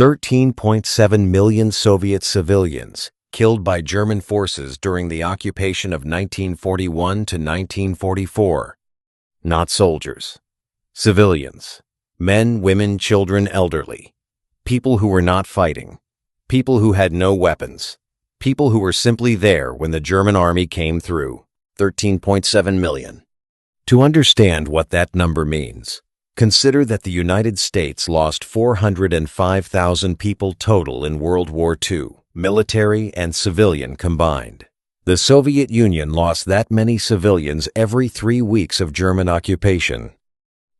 13.7 million Soviet civilians killed by German forces during the occupation of 1941 to 1944. Not soldiers. Civilians. Men, women, children, elderly. People who were not fighting. People who had no weapons. People who were simply there when the German army came through. 13.7 million. To understand what that number means, consider that the United States lost 405,000 people total in World War II, military and civilian combined. The Soviet Union lost that many civilians every 3 weeks of German occupation.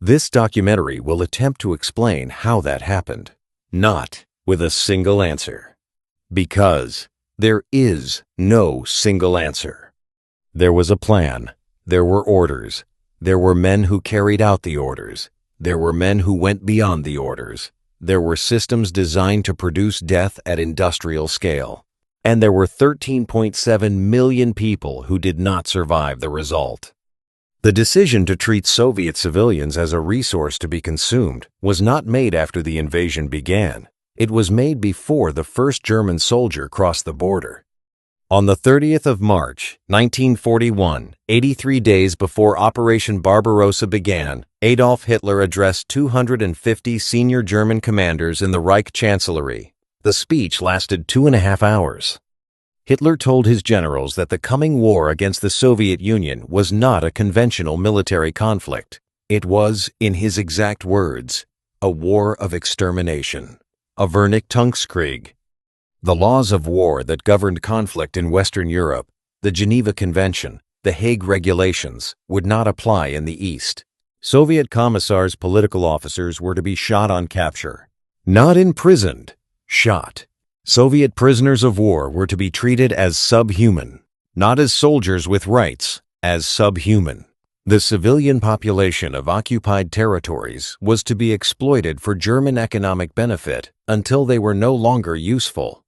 This documentary will attempt to explain how that happened, not with a single answer. Because there is no single answer. There was a plan. There were orders. There were men who carried out the orders. There were men who went beyond the orders. There were systems designed to produce death at industrial scale. And there were 13.7 million people who did not survive the result. The decision to treat Soviet civilians as a resource to be consumed was not made after the invasion began. It was made before the first German soldier crossed the border. On the 30th of March, 1941, 83 days before Operation Barbarossa began, Adolf Hitler addressed 250 senior German commanders in the Reich Chancellery. The speech lasted 2.5 hours. Hitler told his generals that the coming war against the Soviet Union was not a conventional military conflict. It was, in his exact words, a war of extermination, a Vernichtungskrieg. The laws of war that governed conflict in Western Europe, the Geneva Convention, the Hague Regulations, would not apply in the East. Soviet commissars' political officers were to be shot on capture. Not imprisoned, shot. Soviet prisoners of war were to be treated as subhuman, not as soldiers with rights, as subhuman. The civilian population of occupied territories was to be exploited for German economic benefit until they were no longer useful.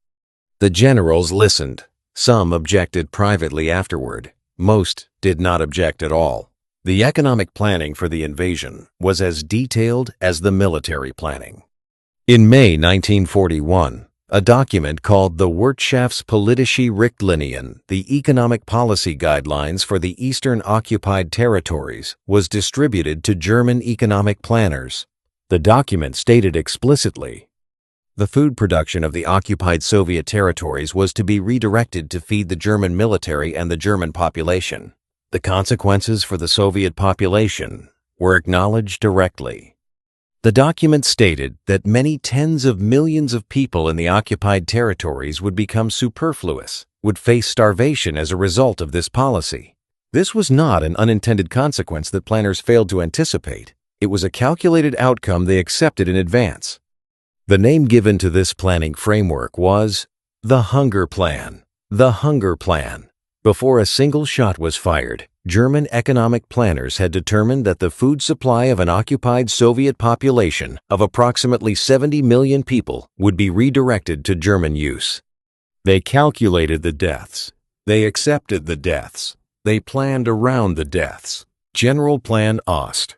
The generals listened. Some objected privately afterward. Most did not object at all. The economic planning for the invasion was as detailed as the military planning. In May 1941, a document called the Wirtschaftspolitische Richtlinien, the Economic Policy Guidelines for the Eastern Occupied Territories, was distributed to German economic planners. The document stated explicitly, the food production of the occupied Soviet territories was to be redirected to feed the German military and the German population. The consequences for the Soviet population were acknowledged directly. The document stated that many tens of millions of people in the occupied territories would become superfluous, would face starvation as a result of this policy. This was not an unintended consequence that planners failed to anticipate. It was a calculated outcome they accepted in advance. The name given to this planning framework was the Hunger Plan. The Hunger Plan. Before a single shot was fired, German economic planners had determined that the food supply of an occupied Soviet population of approximately 70 million people would be redirected to German use. They calculated the deaths. They accepted the deaths. They planned around the deaths. Generalplan Ost.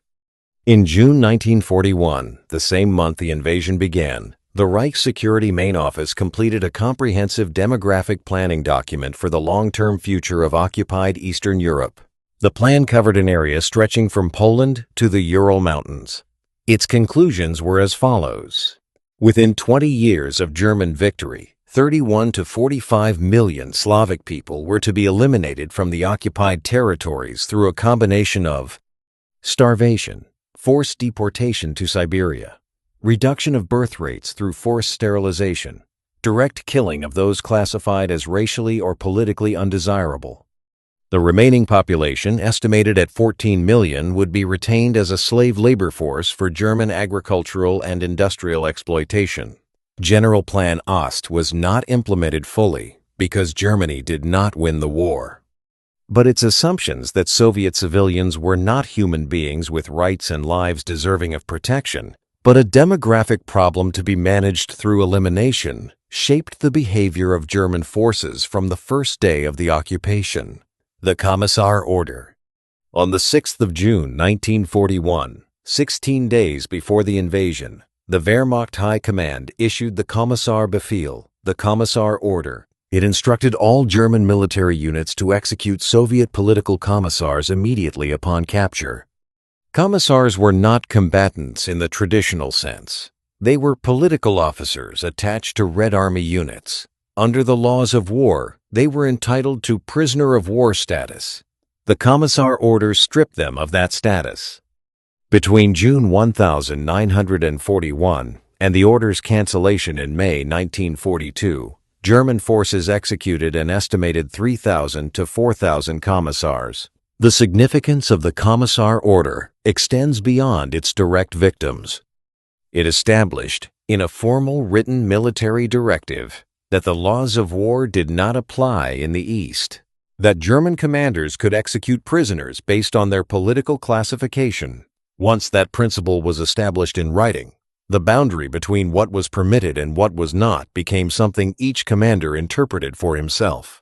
In June 1941, the same month the invasion began, the Reich Security Main Office completed a comprehensive demographic planning document for the long-term future of occupied Eastern Europe. The plan covered an area stretching from Poland to the Ural Mountains. Its conclusions were as follows. Within 20 years of German victory, 31 to 45 million Slavic people were to be eliminated from the occupied territories through a combination of starvation, forced deportation to Siberia, reduction of birth rates through forced sterilization, direct killing of those classified as racially or politically undesirable. The remaining population, estimated at 14 million, would be retained as a slave labor force for German agricultural and industrial exploitation. Generalplan Ost was not implemented fully because Germany did not win the war. But its assumptions that Soviet civilians were not human beings with rights and lives deserving of protection, but a demographic problem to be managed through elimination, shaped the behavior of German forces from the first day of the occupation. The Commissar Order. On the 6th of June 1941, 16 days before the invasion, the Wehrmacht High Command issued the Kommissar Befehl, the Commissar Order. It instructed all German military units to execute Soviet political commissars immediately upon capture. Commissars were not combatants in the traditional sense. They were political officers attached to Red Army units. Under the laws of war, they were entitled to prisoner of war status. The Commissar Order stripped them of that status. Between June 1941 and the order's cancellation in May 1942, German forces executed an estimated 3,000 to 4,000 commissars. The significance of the Commissar Order extends beyond its direct victims. It established, in a formal written military directive, that the laws of war did not apply in the East, that German commanders could execute prisoners based on their political classification. Once that principle was established in writing, the boundary between what was permitted and what was not became something each commander interpreted for himself.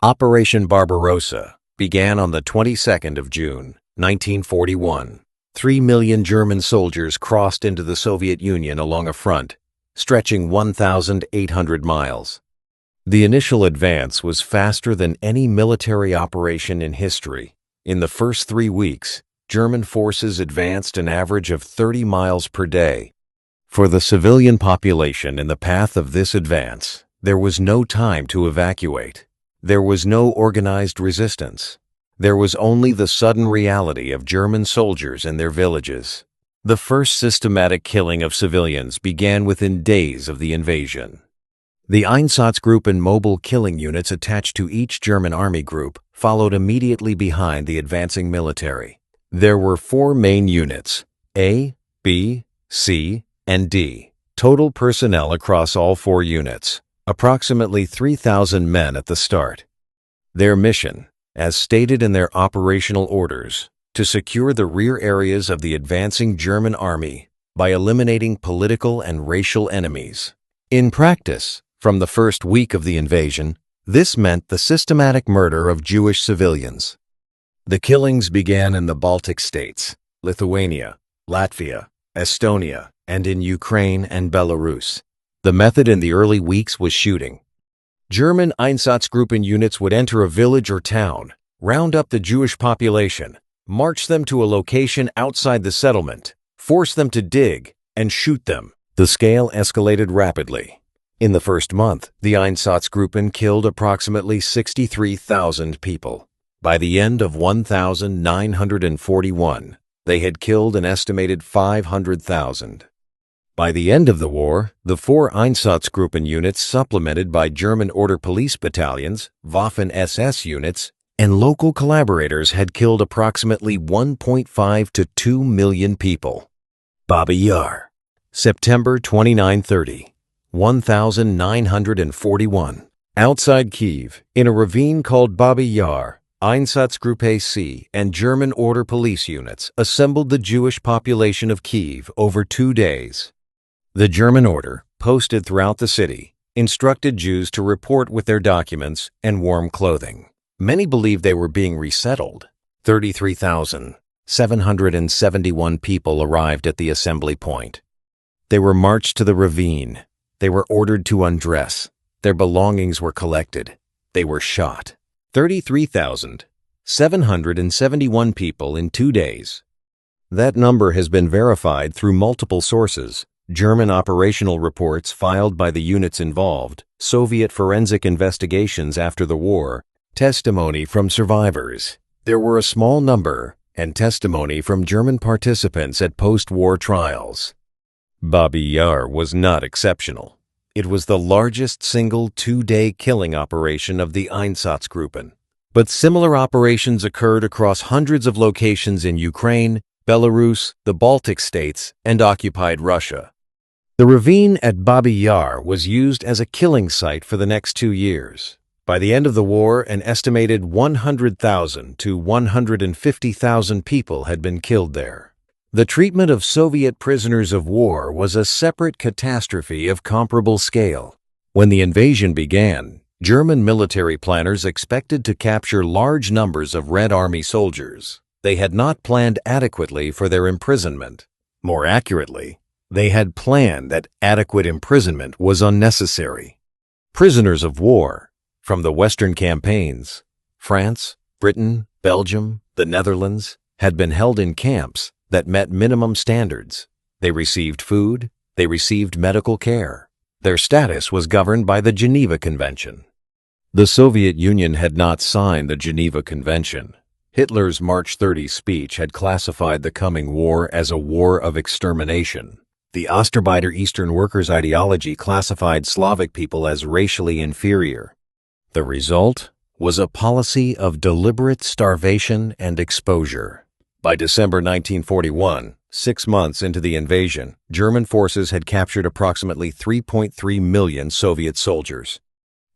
Operation Barbarossa began on the 22nd of June, 1941. 3 million German soldiers crossed into the Soviet Union along a front stretching 1,800 miles. The initial advance was faster than any military operation in history. In the first 3 weeks, German forces advanced an average of 30 miles per day. For the civilian population in the path of this advance, there was no time to evacuate. There was no organized resistance. There was only the sudden reality of German soldiers in their villages. The first systematic killing of civilians began within days of the invasion. The Einsatzgruppen mobile killing units attached to each German army group followed immediately behind the advancing military. There were 4 main units, A, B, C, and D. Total personnel across all 4 units, approximately 3,000 men at the start. Their mission, as stated in their operational orders, to secure the rear areas of the advancing German army by eliminating political and racial enemies. In practice, from the first week of the invasion, this meant the systematic murder of Jewish civilians. The killings began in the Baltic states, Lithuania, Latvia, Estonia, and in Ukraine and Belarus. The method in the early weeks was shooting. German Einsatzgruppen units would enter a village or town, round up the Jewish population, march them to a location outside the settlement, force them to dig, and shoot them. The scale escalated rapidly. In the first month, the Einsatzgruppen killed approximately 63,000 people. By the end of 1941, they had killed an estimated 500,000. By the end of the war, the 4 Einsatzgruppen units supplemented by German Order police battalions, Waffen-SS units, and local collaborators had killed approximately 1.5 to 2 million people. Babi Yar, September 29-30, 1941. Outside Kiev, in a ravine called Babi Yar, Einsatzgruppe C and German Order police units assembled the Jewish population of Kiev over 2 days. The German Order, posted throughout the city, instructed Jews to report with their documents and warm clothing. Many believed they were being resettled. 33,771 people arrived at the assembly point. They were marched to the ravine. They were ordered to undress. Their belongings were collected. They were shot. 33,771 people in 2 days. That number has been verified through multiple sources: German operational reports filed by the units involved, Soviet forensic investigations after the war, testimony from survivors. There were a small number, and testimony from German participants at post-war trials. Babi Yar was not exceptional. It was the largest single 2-day killing operation of the Einsatzgruppen. But similar operations occurred across hundreds of locations in Ukraine, Belarus, the Baltic states, and occupied Russia. The ravine at Babi Yar was used as a killing site for the next 2 years. By the end of the war, an estimated 100,000 to 150,000 people had been killed there. The treatment of Soviet prisoners of war was a separate catastrophe of comparable scale. When the invasion began, German military planners expected to capture large numbers of Red Army soldiers. They had not planned adequately for their imprisonment. More accurately, They had planned that adequate imprisonment was unnecessary. Prisoners of war from the Western campaigns, France, Britain, Belgium, the Netherlands, had been held in camps that met minimum standards. They received food, they received medical care. Their status was governed by the Geneva Convention. The Soviet Union had not signed the Geneva Convention. Hitler's March 30 speech had classified the coming war as a war of extermination. The Ostarbeiter Eastern Workers' ideology classified Slavic people as racially inferior. The result was a policy of deliberate starvation and exposure. By December 1941, 6 months into the invasion, German forces had captured approximately 3.3 million Soviet soldiers.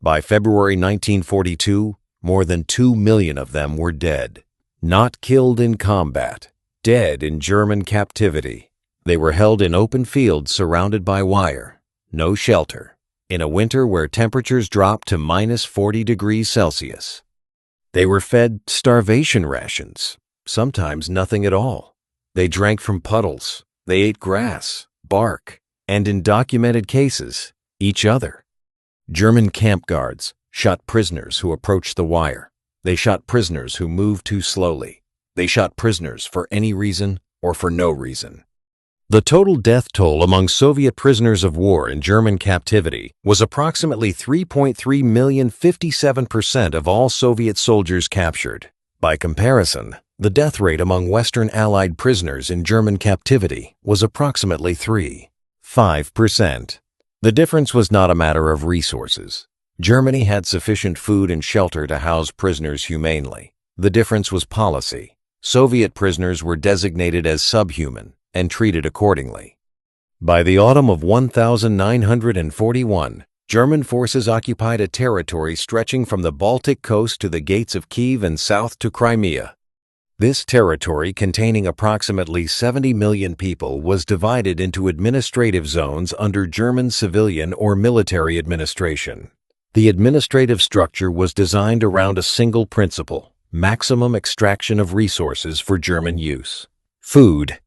By February 1942, more than 2 million of them were dead. Not killed in combat, dead in German captivity. They were held in open fields surrounded by wire, no shelter, in a winter where temperatures dropped to -40 degrees Celsius. They were fed starvation rations, sometimes nothing at all. They drank from puddles, they ate grass, bark, and in documented cases, each other. German camp guards shot prisoners who approached the wire. They shot prisoners who moved too slowly. They shot prisoners for any reason or for no reason. The total death toll among Soviet prisoners of war in German captivity was approximately 3.3 million, 57% of all Soviet soldiers captured. By comparison, the death rate among Western Allied prisoners in German captivity was approximately 3.5%. The difference was not a matter of resources. Germany had sufficient food and shelter to house prisoners humanely. The difference was policy. Soviet prisoners were designated as subhuman and treated accordingly. By the autumn of 1941, German forces occupied a territory stretching from the Baltic coast to the gates of Kiev and south to Crimea. This territory, containing approximately 70 million people, was divided into administrative zones under German civilian or military administration. The administrative structure was designed around a single principle: maximum extraction of resources for German use. Food.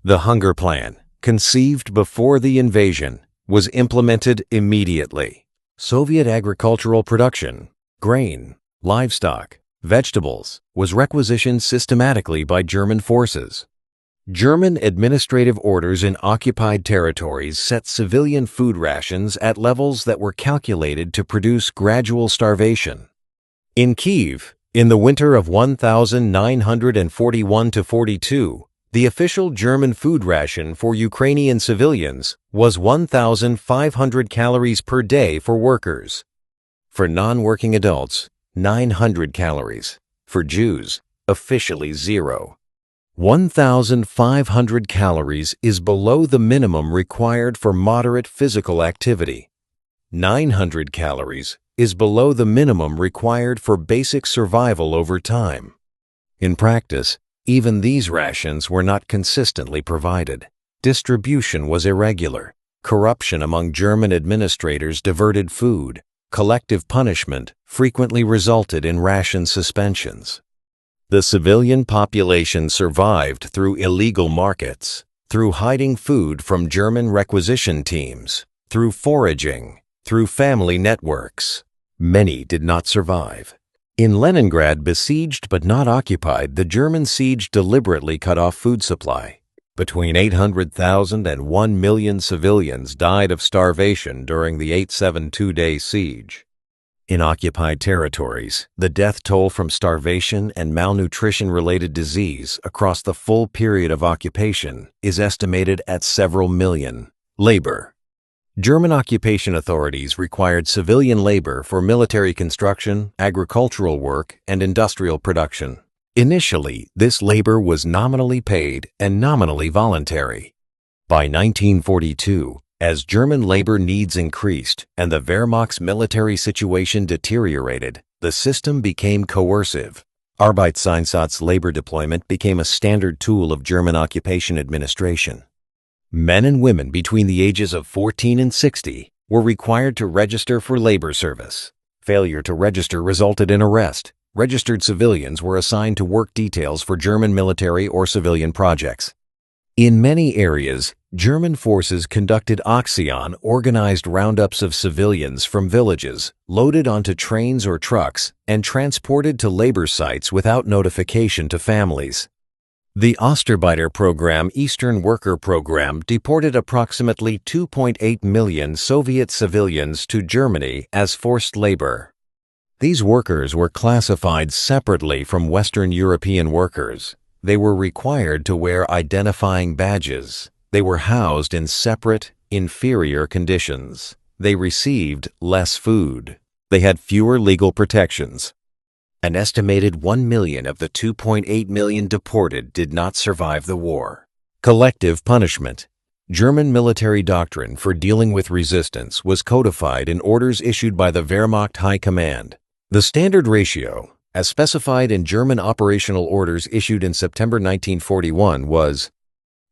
The Hunger Plan, conceived before the invasion, was implemented immediately. Soviet agricultural production, grain, livestock, vegetables, was requisitioned systematically by German forces. German administrative orders in occupied territories set civilian food rations at levels that were calculated to produce gradual starvation. In Kiev, in the winter of 1941-42, the official German food ration for Ukrainian civilians was 1,500 calories per day for workers. For non-working adults, 900 calories. For Jews, officially 0. 1,500 calories is below the minimum required for moderate physical activity. 900 calories is below the minimum required for basic survival over time. In practice, even these rations were not consistently provided. Distribution was irregular. Corruption among German administrators diverted food. Collective punishment frequently resulted in ration suspensions. The civilian population survived through illegal markets, through hiding food from German requisition teams, through foraging, through family networks. Many did not survive. In Leningrad, besieged but not occupied, the German siege deliberately cut off food supply. Between 800,000 and 1 million civilians died of starvation during the 872-day siege. In occupied territories, the death toll from starvation and malnutrition-related disease across the full period of occupation is estimated at several million. Labor. German occupation authorities required civilian labor for military construction, agricultural work, and industrial production. Initially, this labor was nominally paid and nominally voluntary. By 1942, as German labor needs increased and the Wehrmacht's military situation deteriorated, the system became coercive. Arbeitseinsatz labor deployment became a standard tool of German occupation administration. Men and women between the ages of 14 and 60 were required to register for labor service. Failure to register resulted in arrest. Registered civilians were assigned to work details for German military or civilian projects. In many areas, German forces conducted organized roundups of civilians from villages, loaded onto trains or trucks, and transported to labor sites without notification to families. The Ostarbeiter program, Eastern Worker Program, deported approximately 2.8 million Soviet civilians to Germany as forced labor. These workers were classified separately from Western European workers. They were required to wear identifying badges. They were housed in separate, inferior conditions. They received less food. They had fewer legal protections. An estimated 1 million of the 2.8 million deported did not survive the war. Collective punishment. German military doctrine for dealing with resistance was codified in orders issued by the Wehrmacht High Command. The standard ratio, as specified in German operational orders issued in September 1941, was: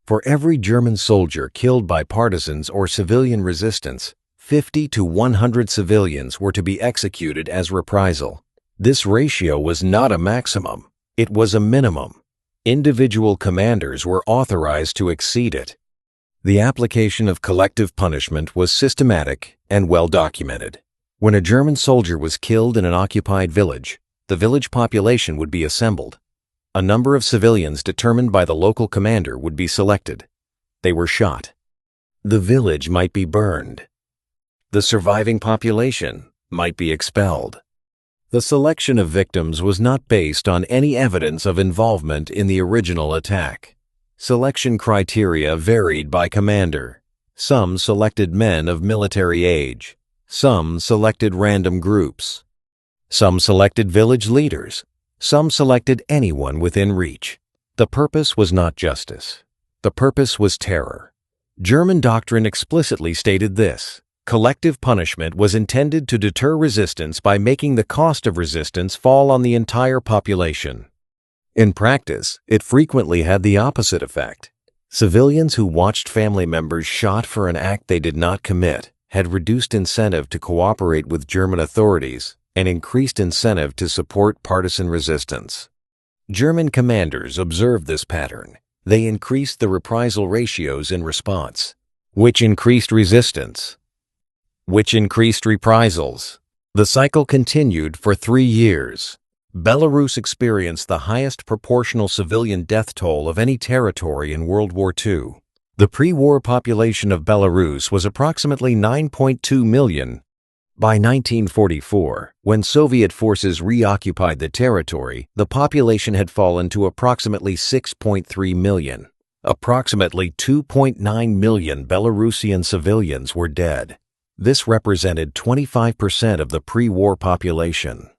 for every German soldier killed by partisans or civilian resistance, 50 to 100 civilians were to be executed as reprisal. This ratio was not a maximum, it was a minimum. Individual commanders were authorized to exceed it. The application of collective punishment was systematic and well documented. When a German soldier was killed in an occupied village, the village population would be assembled. A number of civilians determined by the local commander would be selected. They were shot. The village might be burned. The surviving population might be expelled. The selection of victims was not based on any evidence of involvement in the original attack. Selection criteria varied by commander. Some selected men of military age. Some selected random groups. Some selected village leaders. Some selected anyone within reach. The purpose was not justice. The purpose was terror. German doctrine explicitly stated this: collective punishment was intended to deter resistance by making the cost of resistance fall on the entire population. In practice, it frequently had the opposite effect. Civilians who watched family members shot for an act they did not commit had reduced incentive to cooperate with German authorities and increased incentive to support partisan resistance. German commanders observed this pattern. They increased the reprisal ratios in response, which increased resistance, which increased reprisals. The cycle continued for 3 years. Belarus experienced the highest proportional civilian death toll of any territory in World War II. The pre-war population of Belarus was approximately 9.2 million. By 1944, when Soviet forces reoccupied the territory, the population had fallen to approximately 6.3 million. Approximately 2.9 million Belarusian civilians were dead. This represented 25% of the pre-war population.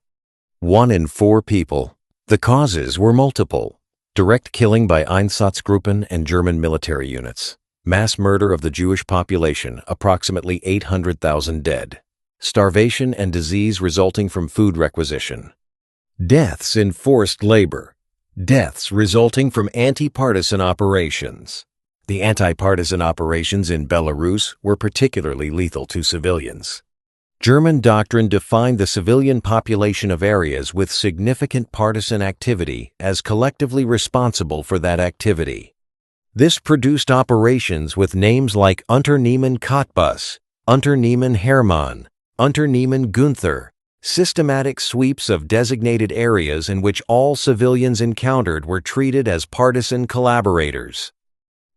1 in 4 people. The causes were multiple. Direct killing by Einsatzgruppen and German military units. Mass murder of the Jewish population, approximately 800,000 dead. Starvation and disease resulting from food requisition. Deaths in forced labor. Deaths resulting from anti-partisan operations. The anti-partisan operations in Belarus were particularly lethal to civilians. German doctrine defined the civilian population of areas with significant partisan activity as collectively responsible for that activity. This produced operations with names like Unternehmen Cottbus, Unternehmen Hermann, Unternehmen Gunther, systematic sweeps of designated areas in which all civilians encountered were treated as partisan collaborators.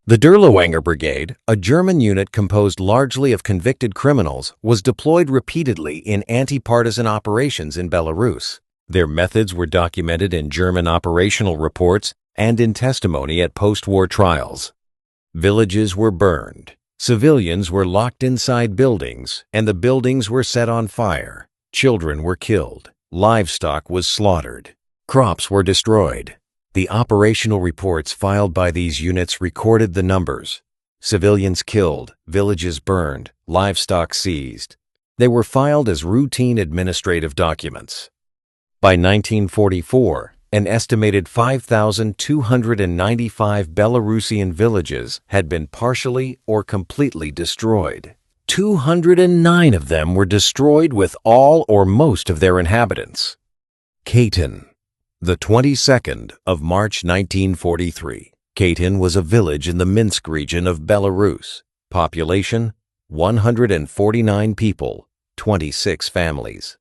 The Durlwanger Brigade, a German unit composed largely of convicted criminals, was deployed repeatedly in anti-partisan operations in Belarus. Their methods were documented in German operational reports and in testimony at post-war trials. Villages were burned. Civilians were locked inside buildings, and the buildings were set on fire. Children were killed. Livestock was slaughtered. Crops were destroyed. The operational reports filed by these units recorded the numbers. Civilians killed, villages burned, livestock seized. They were filed as routine administrative documents. By 1944, an estimated 5,295 Belarusian villages had been partially or completely destroyed. 209 of them were destroyed with all or most of their inhabitants. Katyn, the 22nd of March 1943. Katyn was a village in the Minsk region of Belarus. Population, 149 people, 26 families.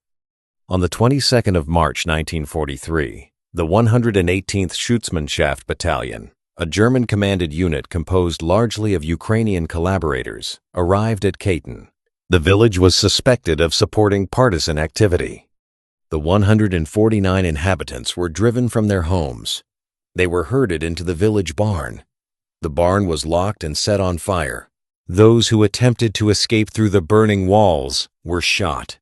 On the 22nd of March 1943, the 118th Schutzmannschaft Battalion, a German-commanded unit composed largely of Ukrainian collaborators, arrived at Katyn. The village was suspected of supporting partisan activity. The 149 inhabitants were driven from their homes. They were herded into the village barn. The barn was locked and set on fire. Those who attempted to escape through the burning walls were shot.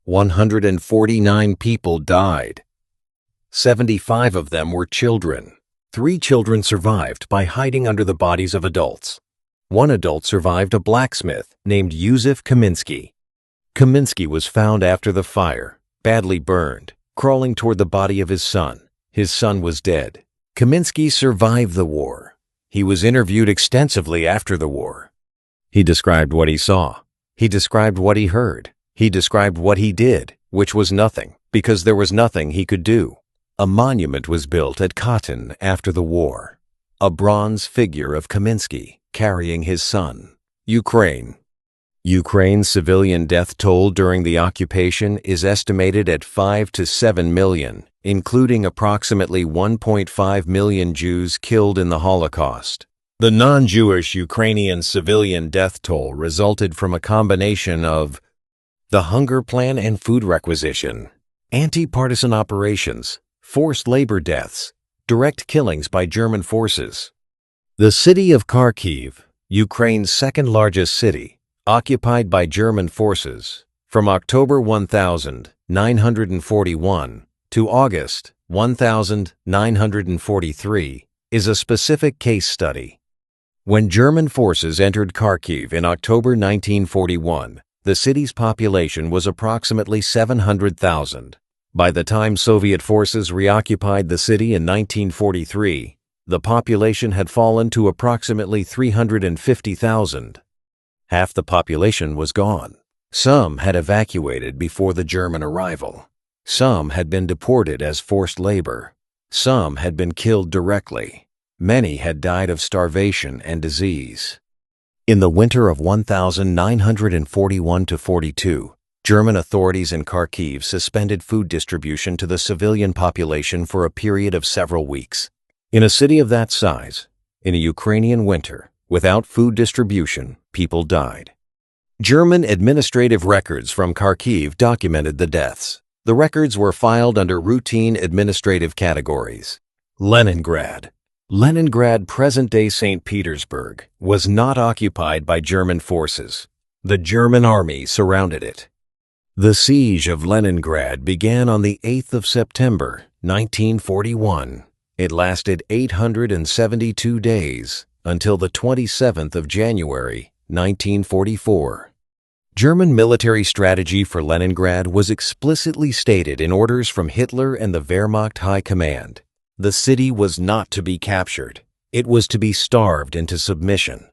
149 people died. 75 of them were children. 3 children survived by hiding under the bodies of adults. 1 adult survived a blacksmith named Yusuf Kaminsky. Kaminsky was found after the fire, badly burned, crawling toward the body of his son. His son was dead. Kaminsky survived the war. He was interviewed extensively after the war. He described what he saw. He described what he heard. He described what he did, which was nothing, because there was nothing he could do. A monument was built at Katyn after the war. A bronze figure of Kaminsky carrying his son. Ukraine. Ukraine's civilian death toll during the occupation is estimated at 5 to 7 million, including approximately 1.5 million Jews killed in the Holocaust. The non-Jewish Ukrainian civilian death toll resulted from a combination of the hunger plan and food requisition, anti-partisan operations, forced labor deaths, direct killings by German forces. The city of Kharkiv, Ukraine's second-largest city, occupied by German forces from October 1941 to August 1943, is a specific case study. When German forces entered Kharkiv in October 1941, the city's population was approximately 700,000. By the time Soviet forces reoccupied the city in 1943, the population had fallen to approximately 350,000. Half the population was gone. Some had evacuated before the German arrival. Some had been deported as forced labor. Some had been killed directly. Many had died of starvation and disease. In the winter of 1941-42, German authorities in Kharkiv suspended food distribution to the civilian population for a period of several weeks. In a city of that size, in a Ukrainian winter, without food distribution, people died. German administrative records from Kharkiv documented the deaths. The records were filed under routine administrative categories. Leningrad. Leningrad, present-day St. Petersburg, was not occupied by German forces. The German army surrounded it. The siege of Leningrad began on the 8th of September, 1941. It lasted 872 days until the 27th of January, 1944. German military strategy for Leningrad was explicitly stated in orders from Hitler and the Wehrmacht High Command. The city was not to be captured. It was to be starved into submission.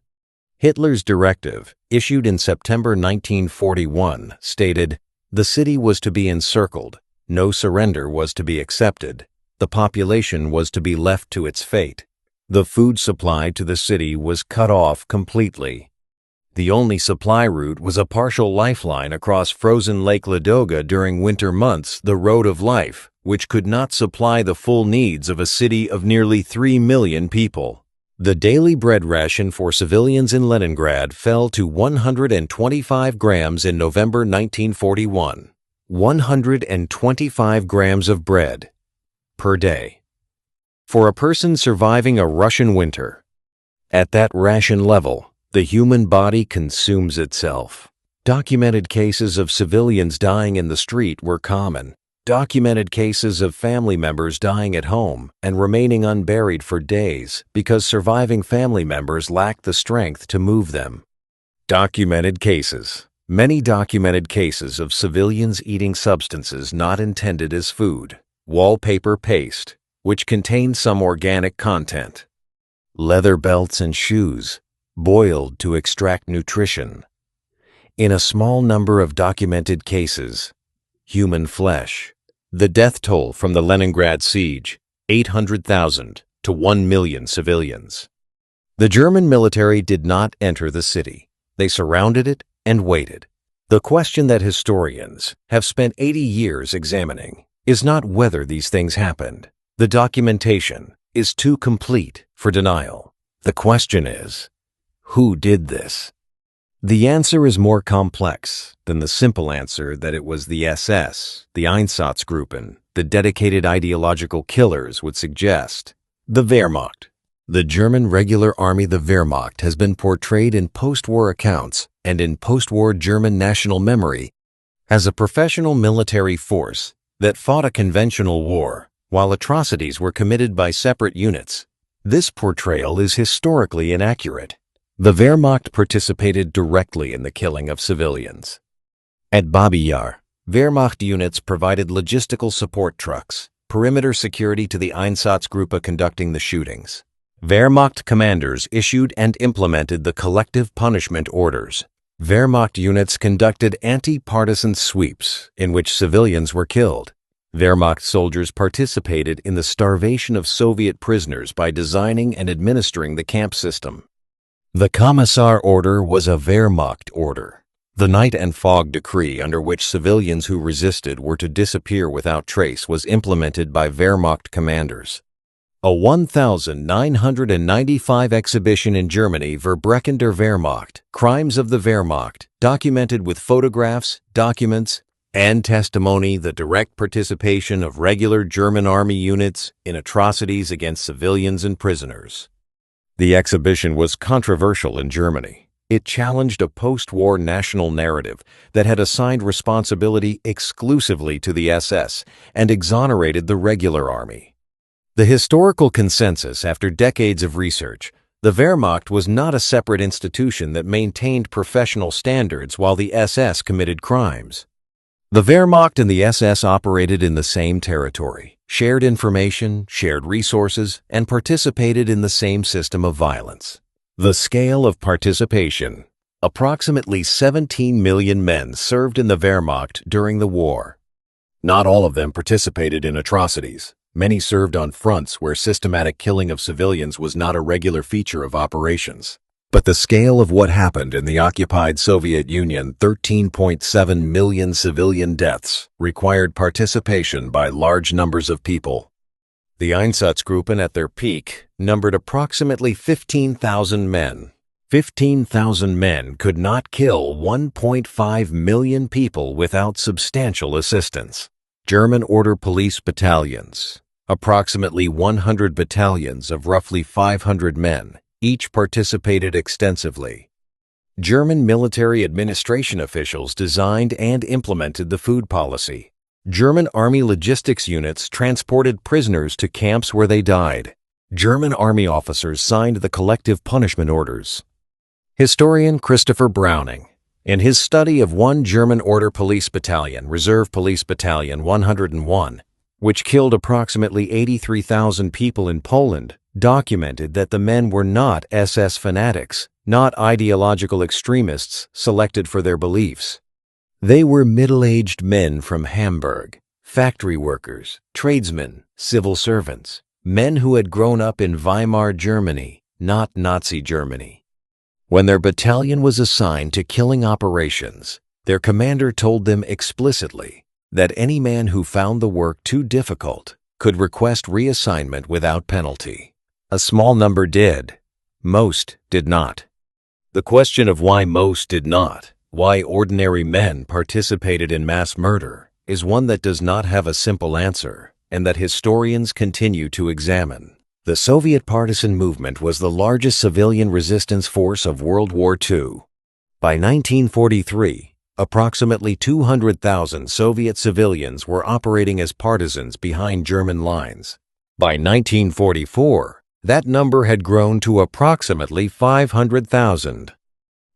Hitler's directive, issued in September 1941, stated, the city was to be encircled, no surrender was to be accepted, the population was to be left to its fate. The food supply to the city was cut off completely. The only supply route was a partial lifeline across frozen Lake Ladoga during winter months, the Road of Life, which could not supply the full needs of a city of nearly 3 million people. The daily bread ration for civilians in Leningrad fell to 125 grams in November 1941. 125 grams of bread per day for a person surviving a Russian winter. At that ration level, the human body consumes itself. Documented cases of civilians dying in the street were common. Documented cases of family members dying at home and remaining unburied for days because surviving family members lacked the strength to move them. Documented cases. Many documented cases of civilians eating substances not intended as food. Wallpaper paste, which contained some organic content. Leather belts and shoes, boiled to extract nutrition. In a small number of documented cases, human flesh. The death toll from the Leningrad siege, 800,000 to 1 million civilians. The German military did not enter the city. They surrounded it and waited. The question that historians have spent 80 years examining is not whether these things happened. The documentation is too complete for denial. The question is, who did this? The answer is more complex than the simple answer that it was the SS, the Einsatzgruppen, the dedicated ideological killers would suggest. The Wehrmacht. The German regular army, the Wehrmacht, has been portrayed in post-war accounts and in post-war German national memory as a professional military force that fought a conventional war while atrocities were committed by separate units. This portrayal is historically inaccurate. The Wehrmacht participated directly in the killing of civilians. At Babi Yar, Wehrmacht units provided logistical support trucks, perimeter security to the Einsatzgruppe conducting the shootings. Wehrmacht commanders issued and implemented the collective punishment orders. Wehrmacht units conducted anti-partisan sweeps in which civilians were killed. Wehrmacht soldiers participated in the starvation of Soviet prisoners by designing and administering the camp system. The Commissar Order was a Wehrmacht order, the night and fog decree under which civilians who resisted were to disappear without trace was implemented by Wehrmacht commanders. A 1995 exhibition in Germany, Verbrechen der Wehrmacht, Crimes of the Wehrmacht, documented with photographs, documents, and testimony the direct participation of regular German army units in atrocities against civilians and prisoners. The exhibition was controversial in Germany. It challenged a post-war national narrative that had assigned responsibility exclusively to the SS and exonerated the regular army. The historical consensus after decades of research, the Wehrmacht was not a separate institution that maintained professional standards while the SS committed crimes. The Wehrmacht and the SS operated in the same territory, shared information, shared resources, and participated in the same system of violence. The scale of participation. Approximately 17 million men served in the Wehrmacht during the war. Not all of them participated in atrocities. Many served on fronts where systematic killing of civilians was not a regular feature of operations. But the scale of what happened in the occupied Soviet Union, 13.7 million civilian deaths, required participation by large numbers of people. The Einsatzgruppen at their peak numbered approximately 15,000 men. 15,000 men could not kill 1.5 million people without substantial assistance. German Order police battalions. Approximately 100 battalions of roughly 500 men, each participated extensively. German military administration officials designed and implemented the food policy. German army logistics units transported prisoners to camps where they died. German army officers signed the collective punishment orders. Historian Christopher Browning, in his study of one German Order Police Battalion, Reserve Police Battalion 101, which killed approximately 83,000 people in Poland, documented that the men were not SS fanatics, not ideological extremists selected for their beliefs. They were middle-aged men from Hamburg, factory workers, tradesmen, civil servants, men who had grown up in Weimar Germany, not Nazi Germany. When their battalion was assigned to killing operations, their commander told them explicitly that any man who found the work too difficult could request reassignment without penalty. A small number did. Most did not. The question of why most did not, why ordinary men participated in mass murder, is one that does not have a simple answer, and that historians continue to examine. The Soviet partisan movement was the largest civilian resistance force of World War II. By 1943, approximately 200,000 Soviet civilians were operating as partisans behind German lines. By 1944, that number had grown to approximately 500,000.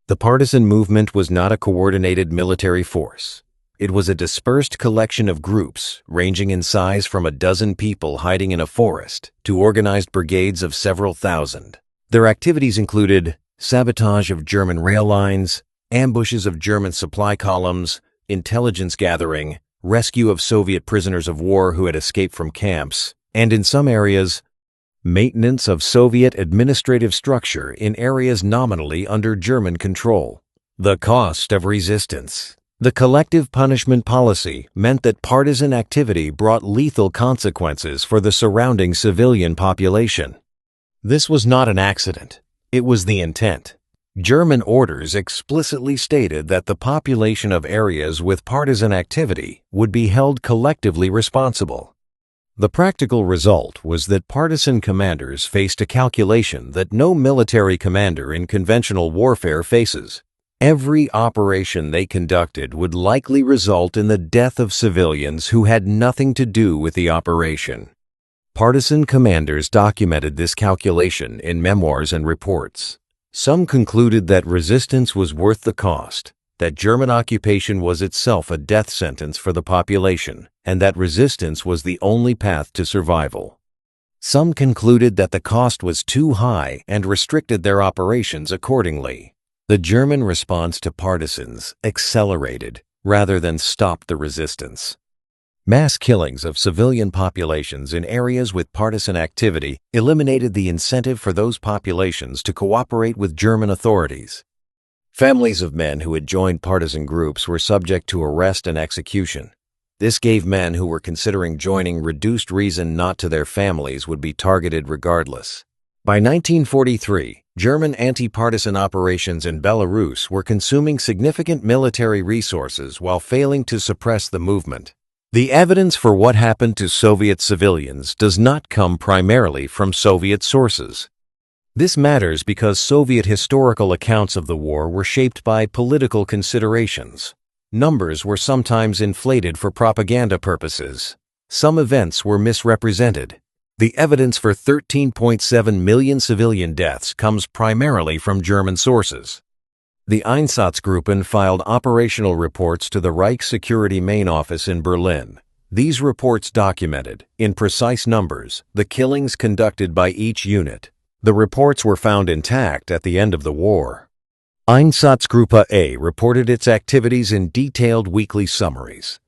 The partisan movement was not a coordinated military force. It was a dispersed collection of groups ranging in size from a dozen people hiding in a forest to organized brigades of several thousand. Their activities included sabotage of German rail lines, ambushes of German supply columns, intelligence gathering, rescue of Soviet prisoners of war who had escaped from camps, and in some areas, Maintenance of Soviet administrative structure in areas nominally under German control. The cost of resistance. The collective punishment policy meant that partisan activity brought lethal consequences for the surrounding civilian population. This was not an accident. It was the intent. German orders explicitly stated that the population of areas with partisan activity would be held collectively responsible. The practical result was that partisan commanders faced a calculation that no military commander in conventional warfare faces. Every operation they conducted would likely result in the death of civilians who had nothing to do with the operation. Partisan commanders documented this calculation in memoirs and reports. Some concluded that resistance was worth the cost, that German occupation was itself a death sentence for the population, and that resistance was the only path to survival. Some concluded that the cost was too high and restricted their operations accordingly. The German response to partisans accelerated rather than stopped the resistance. Mass killings of civilian populations in areas with partisan activity eliminated the incentive for those populations to cooperate with German authorities. Families of men who had joined partisan groups were subject to arrest and execution. This gave men who were considering joining reduced reason not to their families would be targeted regardless. By 1943, German anti-partisan operations in Belarus were consuming significant military resources while failing to suppress the movement. The evidence for what happened to Soviet civilians does not come primarily from Soviet sources. This matters because Soviet historical accounts of the war were shaped by political considerations. Numbers were sometimes inflated for propaganda purposes. Some events were misrepresented. The evidence for 13.7 million civilian deaths comes primarily from German sources. The Einsatzgruppen filed operational reports to the Reich Security Main Office in Berlin. These reports documented, in precise numbers, the killings conducted by each unit. The reports were found intact at the end of the war. Einsatzgruppe A reported its activities in detailed weekly summaries.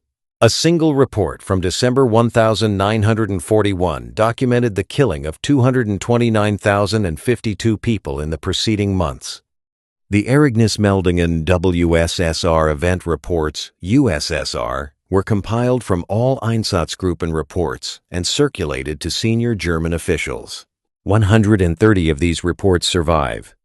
A single report from December 1941 documented the killing of 229,052 people in the preceding months. The Ereignismeldungen WSSR event reports, USSR, were compiled from all Einsatzgruppen reports and circulated to senior German officials. 130 of these reports survive.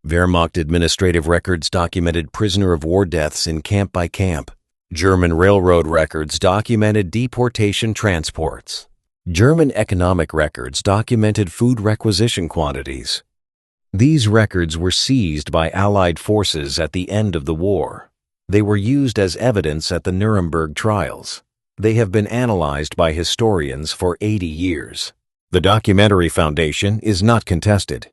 Wehrmacht administrative records documented prisoner of war deaths in camp by camp. German railroad records documented deportation transports. German economic records documented food requisition quantities. These records were seized by Allied forces at the end of the war. They were used as evidence at the Nuremberg trials. They have been analyzed by historians for 80 years. The documentary foundation is not contested.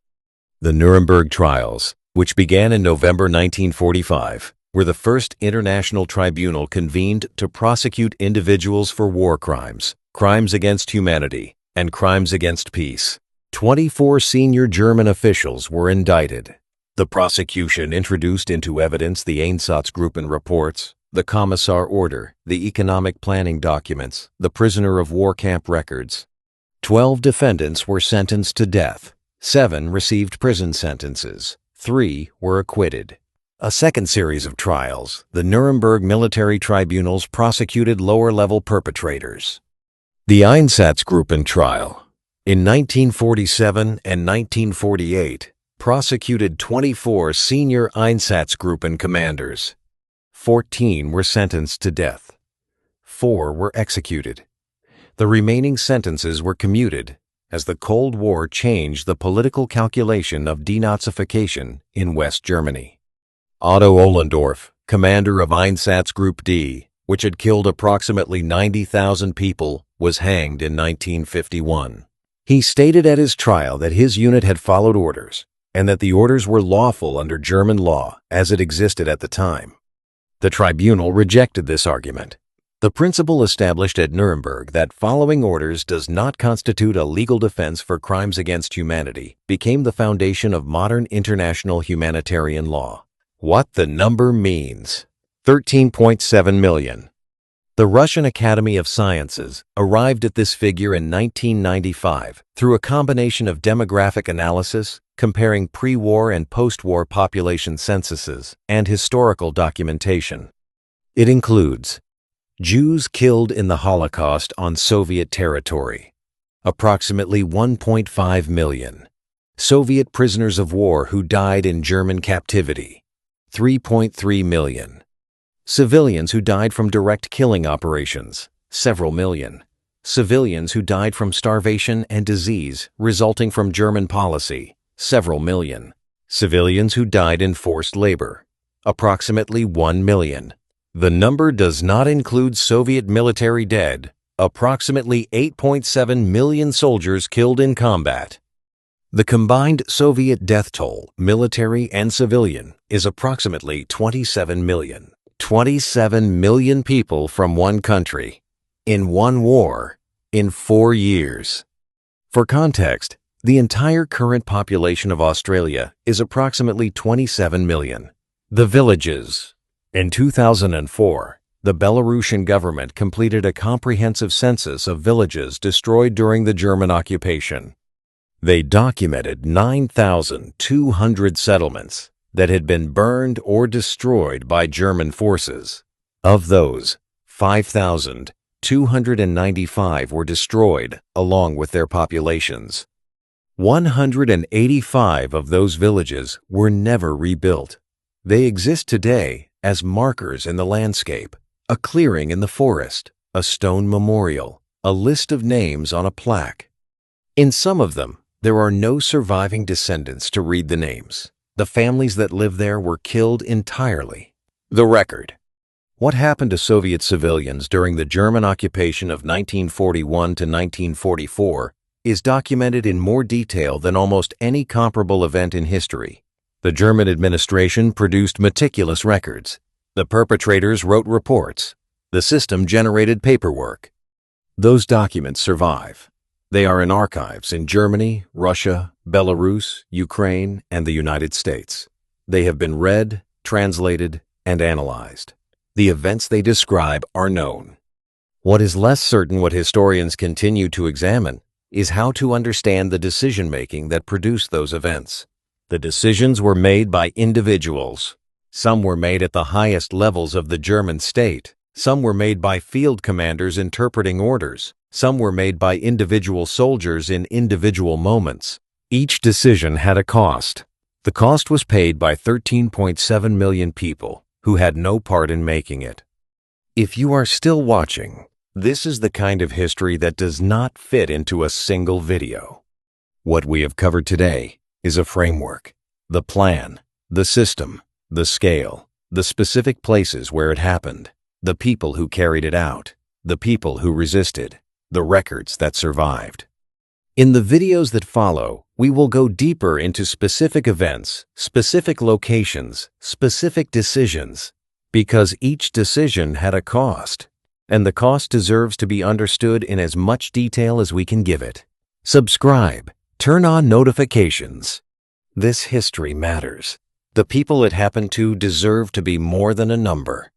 The Nuremberg trials, which began in November 1945, were the first international tribunal convened to prosecute individuals for war crimes, crimes against humanity, and crimes against peace. 24 senior German officials were indicted. The prosecution introduced into evidence the Einsatzgruppen reports, the Commissar Order, the economic planning documents, the prisoner of war camp records. 12 defendants were sentenced to death. 7 received prison sentences. 3 were acquitted. A second series of trials, the Nuremberg military tribunals prosecuted lower-level perpetrators. The Einsatzgruppen trial, in 1947 and 1948, prosecuted 24 senior Einsatzgruppen commanders. 14 were sentenced to death. 4 were executed. The remaining sentences were commuted as the Cold War changed the political calculation of denazification in West Germany. Otto Ohlendorf, commander of Einsatzgruppe D, which had killed approximately 90,000 people, was hanged in 1951. He stated at his trial that his unit had followed orders and that the orders were lawful under German law as it existed at the time. The tribunal rejected this argument. The principle established at Nuremberg that following orders does not constitute a legal defense for crimes against humanity became the foundation of modern international humanitarian law. What the number means: 13.7 million. The Russian Academy of Sciences arrived at this figure in 1995 through a combination of demographic analysis, comparing pre-war and post-war population censuses, and historical documentation. It includes Jews killed in the Holocaust on Soviet territory, approximately 1.5 million. Soviet prisoners of war who died in German captivity, 3.3 million. Civilians who died from direct killing operations, several million. Civilians who died from starvation and disease resulting from German policy, several million. Civilians who died in forced labor, approximately 1 million. The number does not include Soviet military dead, approximately 8.7 million soldiers killed in combat. The combined Soviet death toll, military and civilian, is approximately 27 million. 27 million people from one country, in one war, in 4 years. For context, the entire current population of Australia is approximately 27 million. The villages. In 2004, the Belarusian government completed a comprehensive census of villages destroyed during the German occupation. They documented 9,200 settlements that had been burned or destroyed by German forces. Of those, 5,295 were destroyed along with their populations. 185 of those villages were never rebuilt. They exist today as markers in the landscape, a clearing in the forest, a stone memorial, a list of names on a plaque. In some of them, there are no surviving descendants to read the names. The families that lived there were killed entirely. The record. What happened to Soviet civilians during the German occupation of 1941 to 1944 is documented in more detail than almost any comparable event in history. The German administration produced meticulous records. The perpetrators wrote reports. The system generated paperwork. Those documents survive. They are in archives in Germany, Russia, Belarus, Ukraine, and the United States. They have been read, translated, and analyzed. The events they describe are known. What is less certain, what historians continue to examine, is how to understand the decision-making that produced those events. The decisions were made by individuals. Some were made at the highest levels of the German state. Some were made by field commanders interpreting orders. Some were made by individual soldiers in individual moments. Each decision had a cost. The cost was paid by 13.7 million people who had no part in making it. If you are still watching, this is the kind of history that does not fit into a single video. What we have covered today is a framework, the plan, the system, the scale, the specific places where it happened, the people who carried it out, the people who resisted, the records that survived. In the videos that follow, we will go deeper into specific events, specific locations, specific decisions, because each decision had a cost, and the cost deserves to be understood in as much detail as we can give it. Subscribe, turn on notifications. This history matters. The people it happened to deserve to be more than a number.